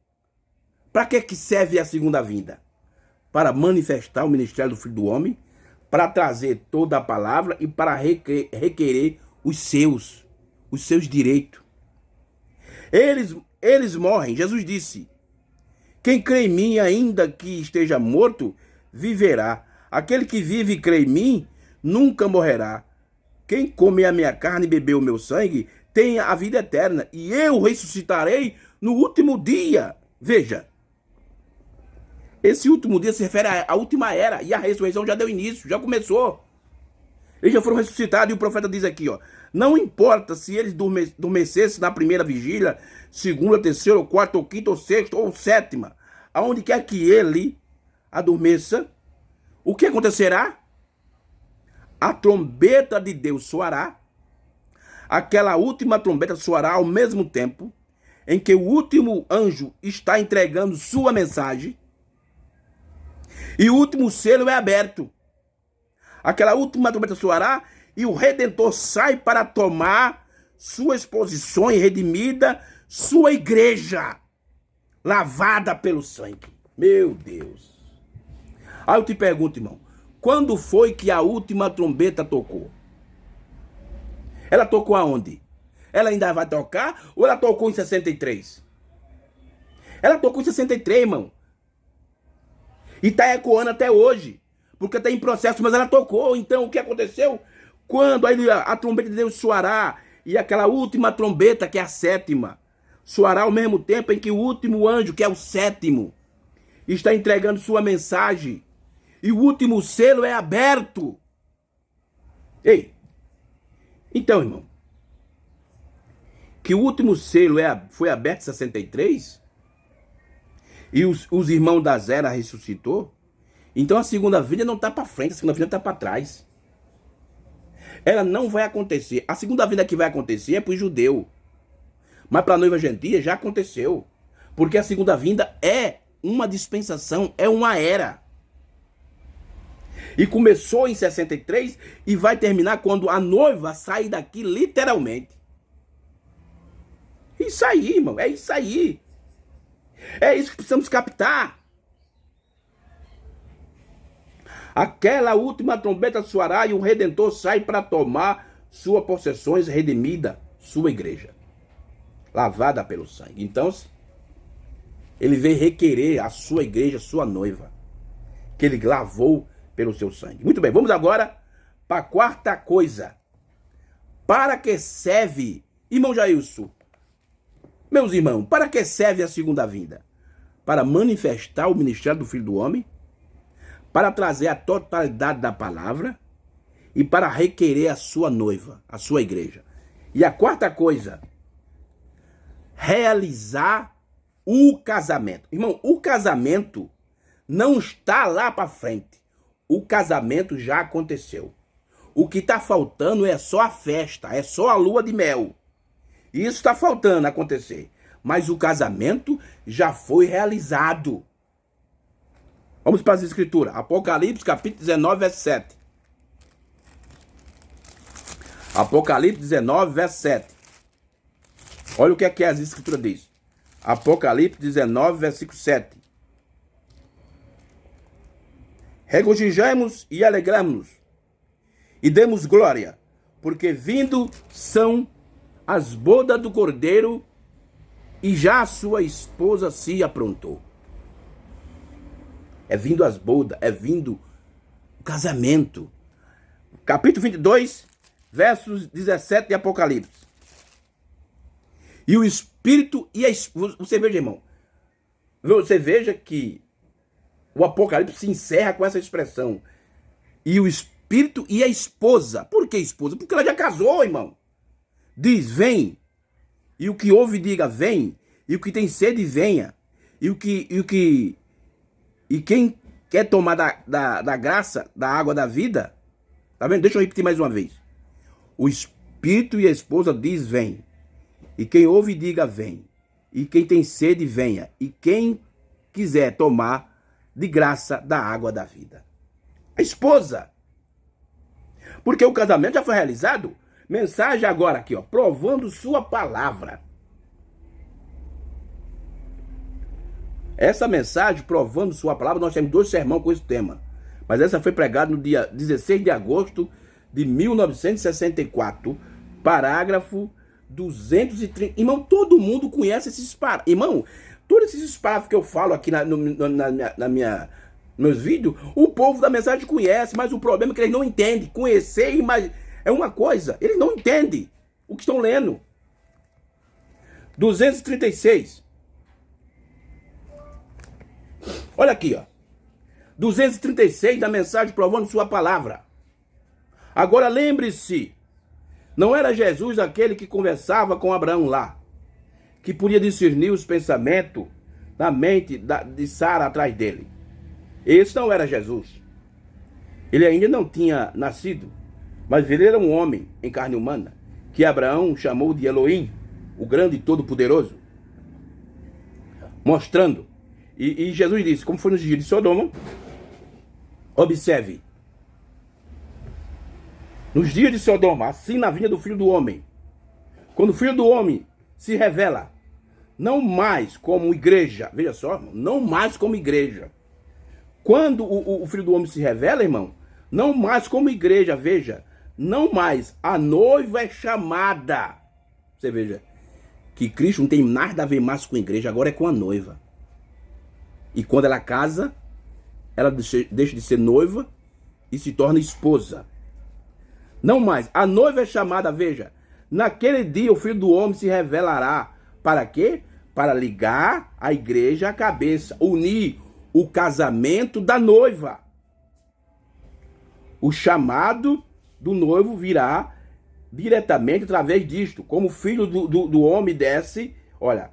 Para que serve a segunda vinda? Para manifestar o ministério do Filho do Homem, para trazer toda a palavra e para requerer os seus direitos. Eles morrem. Jesus disse, quem crê em mim, ainda que esteja morto, viverá. Aquele que vive e crê em mim, nunca morrerá. Quem come a minha carne e beber o meu sangue, tem a vida eterna. E eu ressuscitarei no último dia. Veja. Esse último dia se refere à última era. E a ressurreição já deu início, já começou. Eles já foram ressuscitados. E o profeta diz aqui, ó. Não importa se eles dormecessem na primeira vigília, segunda, terceira, ou quarta, ou quinta, ou sexta, ou sétima. Aonde quer que ele adormeça, o que acontecerá? A trombeta de Deus soará. Aquela última trombeta soará ao mesmo tempo em que o último anjo está entregando sua mensagem. E o último selo é aberto. Aquela última trombeta soará e o Redentor sai para tomar suas posições redimida, sua igreja, lavada pelo sangue. Meu Deus. Aí eu te pergunto, irmão, quando foi que a última trombeta tocou? Ela tocou aonde? Ela ainda vai tocar ou ela tocou em 63? Ela tocou em 63, irmão. E está ecoando até hoje. Porque está em processo, mas ela tocou. Então o que aconteceu? Quando a trombeta de Deus soará, e aquela última trombeta, que é a sétima, soará ao mesmo tempo em que o último anjo, que é o sétimo, está entregando sua mensagem, e o último selo é aberto. Ei, então, irmão, que o último selo foi aberto em 63, e os irmãos da Zera ressuscitou, então a segunda vinda não está para frente, a segunda vinda está para trás. Ela não vai acontecer. A segunda vinda que vai acontecer é para o judeu. Mas para a noiva gentia já aconteceu. Porque a segunda vinda é uma dispensação, é uma era. E começou em 63 e vai terminar quando a noiva sair daqui literalmente. Isso aí, irmão, é isso aí. É isso que precisamos captar. Aquela última trombeta soará e o Redentor sai para tomar suas possessões redimida, sua igreja, lavada pelo sangue. Então, ele veio requerer a sua igreja, sua noiva, que ele lavou pelo seu sangue. Muito bem, vamos agora para a quarta coisa. Para que serve, irmão Jailson, meus irmãos, para que serve a segunda vinda? Para manifestar o ministério do Filho do Homem, para trazer a totalidade da palavra e para requerer a sua noiva, a sua igreja. E a quarta coisa, realizar o casamento. Irmão, o casamento não está lá para frente. O casamento já aconteceu. O que está faltando é só a festa, é só a lua de mel. Isso está faltando acontecer. Mas o casamento já foi realizado. Vamos para as escrituras. Apocalipse, capítulo 19, verso 7. Apocalipse 19, verso 7. Olha o que é que as escrituras diz. Apocalipse 19, versículo 7. Regozijemos e alegramos e demos glória, porque vindo são as bodas do Cordeiro e já a sua esposa se aprontou. É vindo as bodas, é vindo o casamento. Capítulo 22, versos 17 de Apocalipse. E o Espírito e a esposa. Você veja, irmão. Você veja que o Apocalipse se encerra com essa expressão. E o Espírito e a esposa. Por que esposa? Porque ela já casou, irmão. Diz, vem. E o que ouve, diga, vem. E o que tem sede, venha. E quem quer tomar da graça, da água da vida, tá vendo? Deixa eu repetir mais uma vez. O Espírito e a esposa diz, vem. E quem ouve, diga, vem. E quem tem sede, venha. E quem quiser tomar de graça da água da vida. A esposa. Porque o casamento já foi realizado. Mensagem agora aqui, ó. Provando sua palavra. Essa mensagem, provando sua palavra, nós temos 2 sermões com esse tema. Mas essa foi pregada no dia 16 de agosto de 1964. Parágrafo 230. Irmão, todo mundo conhece esses parágrafos. Irmão, todos esses parágrafos que eu falo aqui nos vídeos, o povo da mensagem conhece, mas o problema é que eles não entendem. Conhecer é uma coisa, eles não entendem o que estão lendo. 236. Olha aqui, ó. 236 da mensagem provando sua palavra. Agora lembre-se, Não era Jesus aquele que conversava com Abraão lá, que podia discernir os pensamentos na mente de Sara atrás dele. Esse não era Jesus. Ele ainda não tinha nascido, mas ele era um homem em carne humana, que Abraão chamou de Elohim, o grande e todo-poderoso, mostrando. E Jesus disse, como foi nos dias de Sodoma, observe, nos dias de Sodoma, assim na vinda do Filho do Homem, quando o Filho do Homem se revela, não mais como igreja, veja só, não mais como igreja. Quando o Filho do Homem se revela, irmão, não mais como igreja, veja, não mais, a noiva é chamada. Você veja, que Cristo não tem nada a ver mais com a igreja, agora é com a noiva. E quando ela casa, ela deixa de ser noiva e se torna esposa. Não mais, a noiva é chamada, veja, naquele dia o Filho do Homem se revelará. Para quê? Para ligar a igreja à cabeça, unir o casamento da noiva. O chamado do noivo virá diretamente através disto. Como o Filho do Homem desce, olha,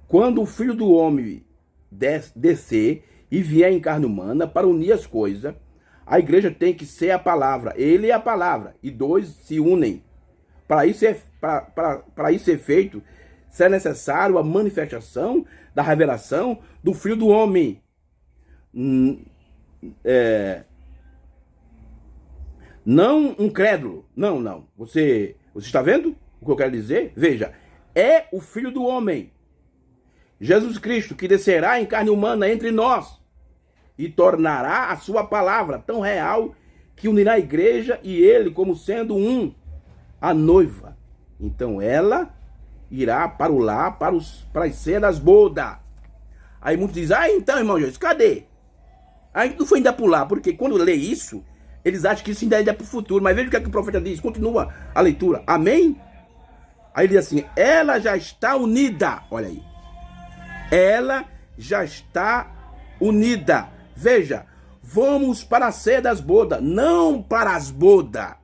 quando o Filho do Homem descer e vier em carne humana para unir as coisas, a igreja tem que ser a palavra. Ele é a palavra. E dois se unem. Para isso ser feito, será necessário a manifestação da revelação do Filho do Homem. Não um crédulo. Não. Você está vendo o que eu quero dizer? Veja, é o Filho do Homem, Jesus Cristo, que descerá em carne humana entre nós e tornará a sua palavra tão real que unirá a igreja e ele como sendo um, a noiva. Então ela irá para o lar, para as cenas bodas. Aí muitos dizem, então, irmão Jesus, cadê? Aí não foi ainda para o lar, porque quando lê isso, eles acham que isso ainda é para o futuro. Mas veja o que é que o profeta diz, continua a leitura, amém? Aí ele diz assim, ela já está unida, olha aí. Ela já está unida. Veja, vamos para a ceia das bodas, não para as bodas.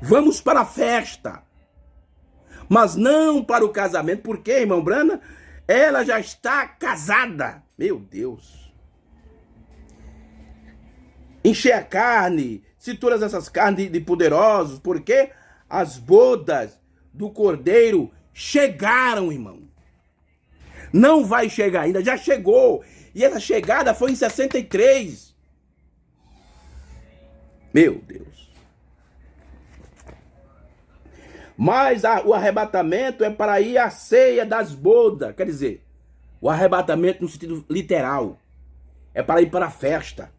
Vamos para a festa, mas não para o casamento. Por quê, irmão Brana? Ela já está casada. Meu Deus. Encher a carne, se todas essas carnes de poderosos, porque as bodas do Cordeiro chegaram, irmão. Não vai chegar ainda, já chegou. E essa chegada foi em 63. Meu Deus. Mas o arrebatamento é para ir à ceia das bodas. Quer dizer, o arrebatamento no sentido literal. É para ir para a festa.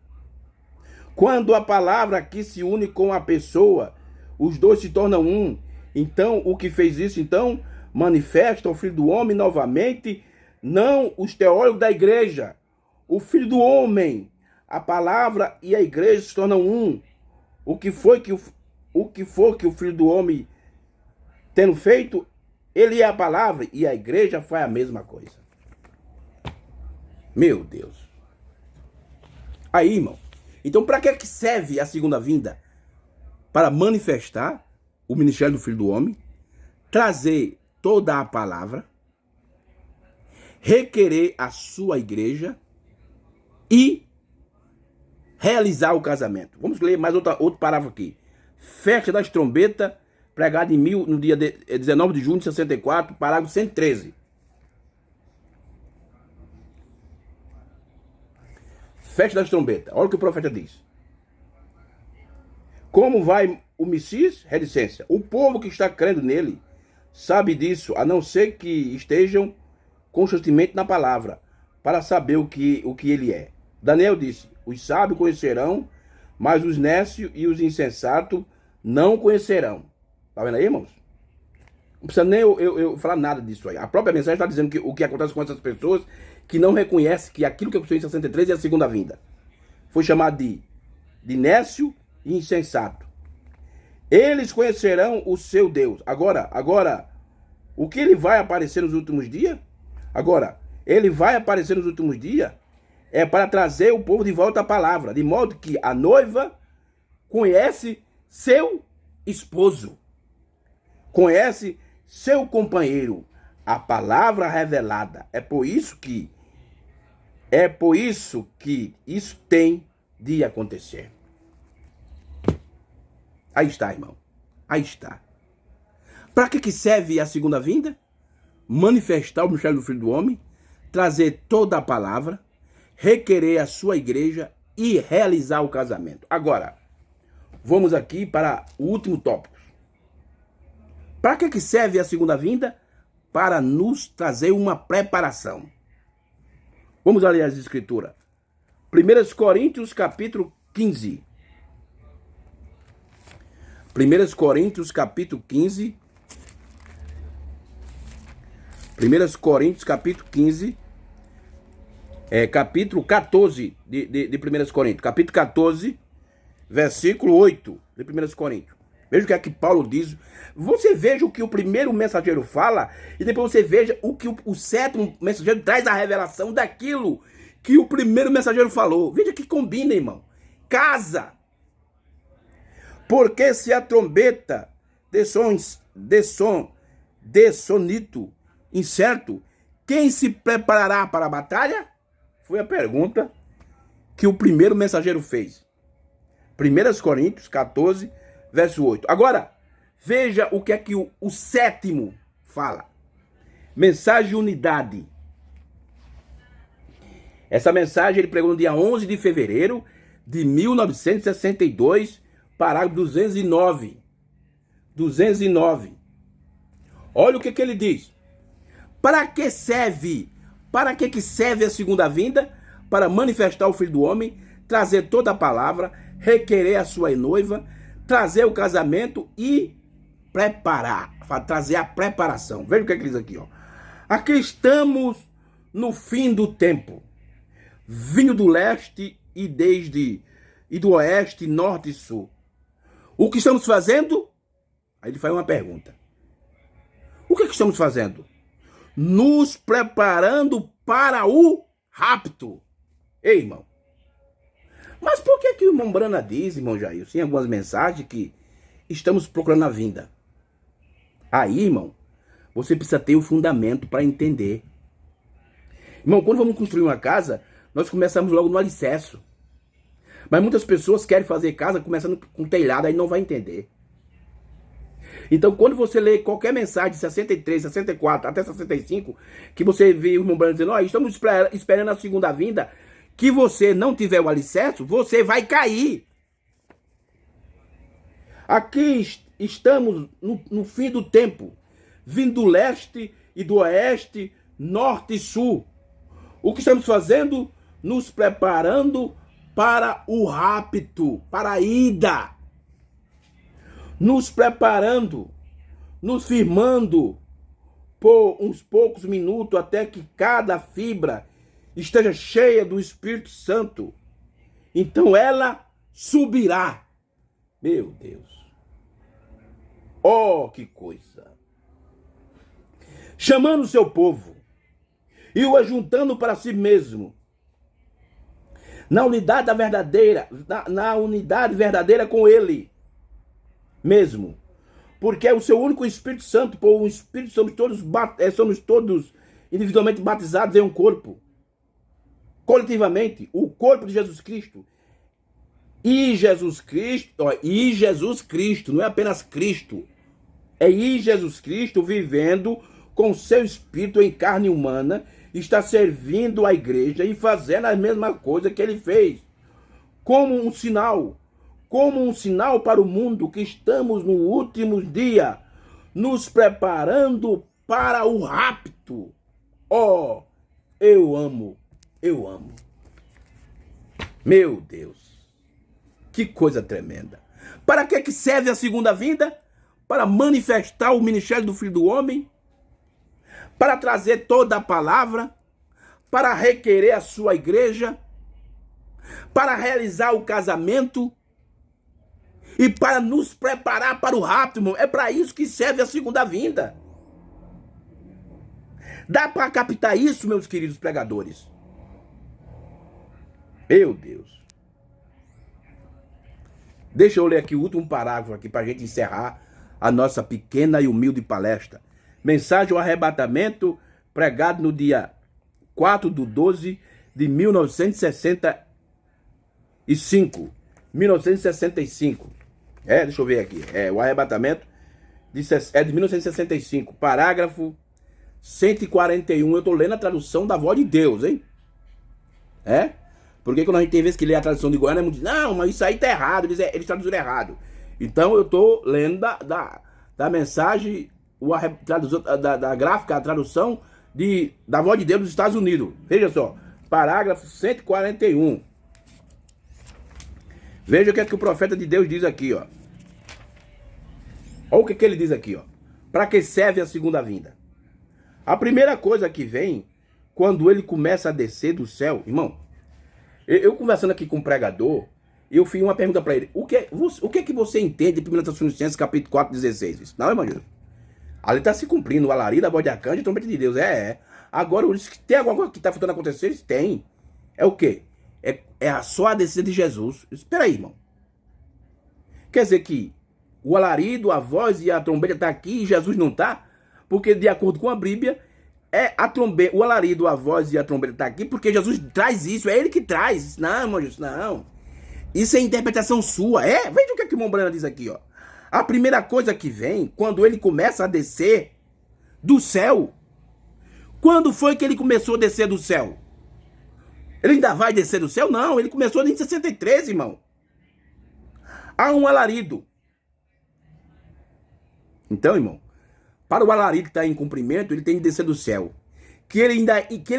Quando a palavra aqui se une com a pessoa, os dois se tornam um. Então, o que fez isso, então, manifesta o Filho do Homem novamente, não os teólogos da igreja. O Filho do Homem, a palavra e a igreja se tornam um. O que for que o Filho do Homem tendo feito, ele é a palavra e a igreja faz a mesma coisa. Meu Deus. Aí, irmão, então para que serve a segunda vinda? Para manifestar o ministério do Filho do Homem, trazer toda a palavra, requerer a sua igreja e realizar o casamento. Vamos ler mais outro parágrafo aqui. Festa das trombetas, pregada no dia 19 de junho de 64, parágrafo 113. Festa das trombetas. Olha o que o profeta diz. Como vai o Messias? Reticência. O povo que está crendo nele sabe disso, a não ser que estejam constantemente na palavra, para saber o que ele é. Daniel disse, os sábios conhecerão, mas os nécios e os insensatos não conhecerão. Tá vendo aí, irmãos? Não precisa nem eu falar nada disso aí. A própria mensagem está dizendo que o que acontece com essas pessoas que não reconhecem que aquilo que aconteceu em 63 é a segunda vinda. Foi chamado de nécio e insensato. Eles conhecerão o seu Deus. Agora, o que ele vai aparecer nos últimos dias? Agora, ele vai aparecer nos últimos dias é para trazer o povo de volta à palavra, de modo que a noiva conhece seu esposo. conhece seu companheiro, a palavra revelada. É por isso que isso tem de acontecer. Aí está, irmão. Aí está. Para que serve a segunda vinda? Manifestar o mistério do Filho do Homem, trazer toda a palavra, requerer a sua igreja e realizar o casamento. Agora, vamos aqui para o último tópico. Para que serve a segunda vinda? Para nos trazer uma preparação. Vamos ler as escrituras. 1 Coríntios capítulo 15. 1 Coríntios capítulo 15. 1 Coríntios capítulo 15. Capítulo 14 de 1 Coríntios. Capítulo 14, versículo 8 de 1 Coríntios. Veja o que é que Paulo diz. Você veja o que o primeiro mensageiro fala e depois você veja o que o sétimo mensageiro traz a revelação daquilo que o primeiro mensageiro falou. Veja que combina, irmão. Casa. Porque se a trombeta de sonito incerto, quem se preparará para a batalha? Foi a pergunta que o primeiro mensageiro fez. 1 Coríntios 14, verso 8. Agora, veja o que é que o sétimo fala. Mensagem de unidade. Essa mensagem ele pregou no dia 11 de fevereiro de 1962, parágrafo 209. 209. Olha o que ele diz. Para que serve? Para que serve a segunda vinda? Para manifestar o Filho do Homem, trazer toda a palavra, requerer a sua noiva, trazer o casamento e preparar, trazer a preparação. Veja o que ele diz aqui, ó. Aqui estamos no fim do tempo. Vindo do leste e do oeste, norte e sul. O que estamos fazendo? Aí ele faz uma pergunta. O que estamos fazendo? Nos preparando para o rapto. Ei, irmão. Mas por que o irmão Brana diz, irmão Jair, em algumas mensagens, que estamos procurando a vinda? Aí, irmão, você precisa ter o fundamento para entender. Irmão, quando vamos construir uma casa, nós começamos logo no alicerce. Mas muitas pessoas querem fazer casa começando com telhado, aí não vai entender. Então, quando você lê qualquer mensagem de 63, 64, até 65, que você vê o irmão Brana dizendo, estamos esperando a segunda vinda, que você não tiver o alicerce, você vai cair. Aqui estamos no fim do tempo, vindo do leste e do oeste, norte e sul. O que estamos fazendo? Nos preparando para o rapto, para a ida. Nos preparando, nos firmando por uns poucos minutos até que cada fibra esteja cheia do Espírito Santo. Então ela subirá. Meu Deus. Oh, que coisa. Chamando o seu povo e o ajuntando para si mesmo. Na unidade verdadeira, na unidade verdadeira com ele mesmo. Porque é o seu único Espírito Santo, por um Espírito somos todos individualmente batizados em um corpo. Coletivamente, o corpo de Jesus Cristo. E Jesus Cristo, não é apenas Cristo. É Jesus Cristo vivendo com seu Espírito em carne humana, está servindo a igreja e fazendo a mesma coisa que ele fez. Como um sinal para o mundo que estamos no último dia, nos preparando para o rapto. Oh, eu amo. Meu Deus, que coisa tremenda. Para que serve a segunda vinda? Para manifestar o ministério do Filho do Homem, para trazer toda a palavra, para requerer a sua igreja, para realizar o casamento e para nos preparar para o rapto, irmão. É para isso que serve a segunda vinda. Dá para captar isso, meus queridos pregadores? Meu Deus. Deixa eu ler aqui o último parágrafo aqui para a gente encerrar a nossa pequena e humilde palestra. Mensagem ao arrebatamento, pregado no dia 4/12 de 1965. 1965. Deixa eu ver aqui. O arrebatamento é de 1965. Parágrafo 141. Eu tô lendo a tradução da voz de Deus, hein? Porque quando a gente tem vezes que lê a tradução de Goiânia, diz, não, mas isso aí tá errado, eles traduziram errado. Então eu tô lendo da mensagem, da gráfica, a tradução da voz de Deus dos Estados Unidos. Veja só, parágrafo 141. Veja o que é que o profeta de Deus diz aqui, ó. Olha o que ele diz aqui, ó. Para que serve a segunda vinda? A primeira coisa que vem, quando ele começa a descer do céu, irmão, eu conversando aqui com um pregador, eu fiz uma pergunta para ele. O que é que você entende de 1 Tessalonicenses capítulo 4:16? Não, irmão Jesus. Ali está se cumprindo o alarido, a voz de arcanjo e a trombeta de Deus. Agora, tem alguma coisa que está faltando acontecer? Tem. É o quê? É só a descida de Jesus. Espera aí, irmão. Quer dizer que o alarido, a voz e a trombeta tá aqui e Jesus não tá? Porque de acordo com a Bíblia, o alarido, a voz e a trombeta tá aqui porque Jesus traz isso, é ele que traz. Não, irmão Jesus, não. Isso é interpretação sua. Veja o que o irmão Brana diz aqui, ó. A primeira coisa que vem, quando ele começa a descer do céu. Quando foi que ele começou a descer do céu? Ele ainda vai descer do céu? Não, ele começou em 63, irmão. Há um alarido. Então, irmão, para o alarido estar em cumprimento, ele tem que descer do céu. Que ele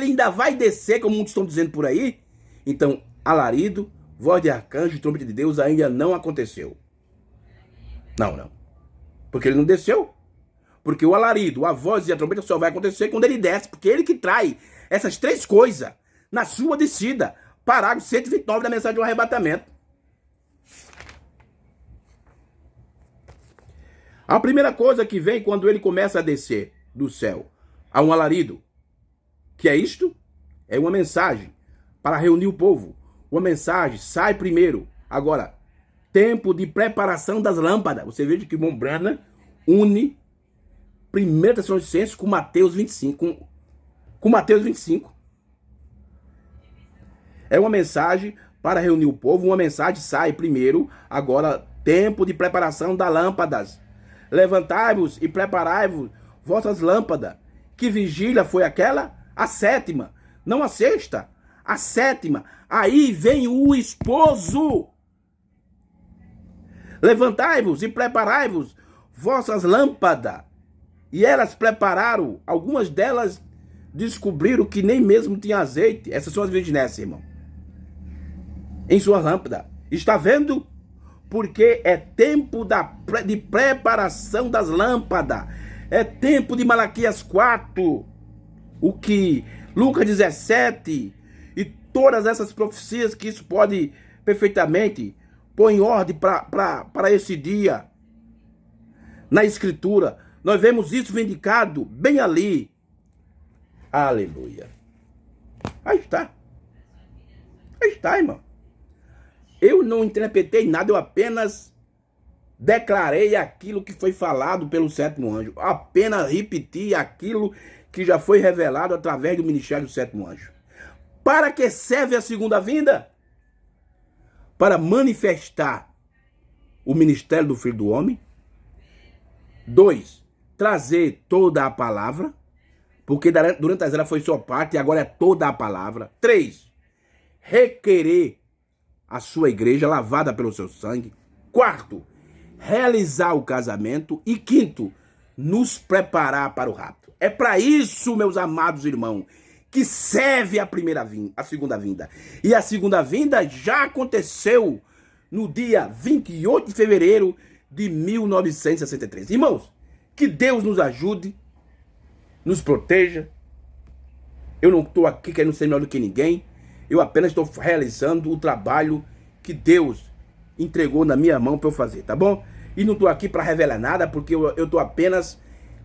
ainda vai descer, como muitos estão dizendo por aí. Então, alarido, voz de arcanjo, trombeta de Deus ainda não aconteceu. Não. Porque ele não desceu. Porque o alarido, a voz e a trombeta só vai acontecer quando ele desce. Porque ele que traz essas três coisas na sua descida. Parágrafo 129 da mensagem do arrebatamento. A primeira coisa que vem quando ele começa a descer do céu a um alarido. Que é isto? É uma mensagem para reunir o povo. Uma mensagem sai primeiro. Agora, tempo de preparação das lâmpadas. Você veja que o irmão Brana une 1 Tessalonicenses com Mateus 25. Com Mateus 25. É uma mensagem para reunir o povo. Uma mensagem sai primeiro. Agora, tempo de preparação das lâmpadas. Levantai-vos e preparai-vos vossas lâmpadas. Que vigília foi aquela? A sétima. Não a sexta. A sétima. Aí vem o esposo. Levantai-vos e preparai-vos vossas lâmpadas. E elas prepararam. Algumas delas descobriram que nem mesmo tinha azeite. Essas são as virginessas, irmão. Em suas lâmpadas. Está vendo? Porque é tempo de preparação das lâmpadas. É tempo de Malaquias 4. O que Lucas 17. E todas essas profecias que isso pode perfeitamente pôr em ordem para esse dia. Na Escritura. Nós vemos isso vindicado bem ali. Aleluia. Aí está. Aí está, irmão. Eu não interpretei nada, eu apenas declarei aquilo que foi falado pelo sétimo anjo. Apenas repeti aquilo que já foi revelado através do ministério do sétimo anjo. Para que serve a segunda vinda? Para manifestar o ministério do Filho do Homem. 2. Trazer toda a palavra. Porque durante a era foi só parte e agora é toda a palavra. 3. Requerer a sua igreja lavada pelo seu sangue. 4, realizar o casamento. E 5, nos preparar para o rapto. É para isso, meus amados irmãos, que serve a segunda vinda. E a segunda vinda já aconteceu no dia 28 de fevereiro de 1963. Irmãos, que Deus nos ajude, nos proteja. Eu não estou aqui querendo ser melhor do que ninguém. Eu apenas estou realizando o trabalho que Deus entregou na minha mão para eu fazer, tá bom? E não estou aqui para revelar nada, porque eu estou apenas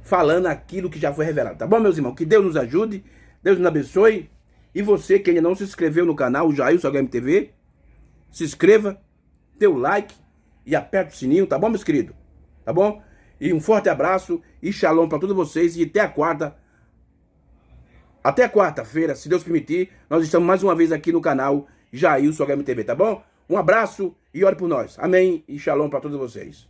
falando aquilo que já foi revelado, tá bom, meus irmãos? Que Deus nos ajude, Deus nos abençoe. E você que ainda não se inscreveu no canal, o Jailson HMTV, se inscreva, dê o like e aperte o sininho, tá bom, meus queridos? Tá bom? E um forte abraço e shalom para todos vocês. E até a quarta. Até quarta-feira, se Deus permitir, nós estamos mais uma vez aqui no canal Jailson HMTV, tá bom? Um abraço e ore por nós. Amém e shalom para todos vocês.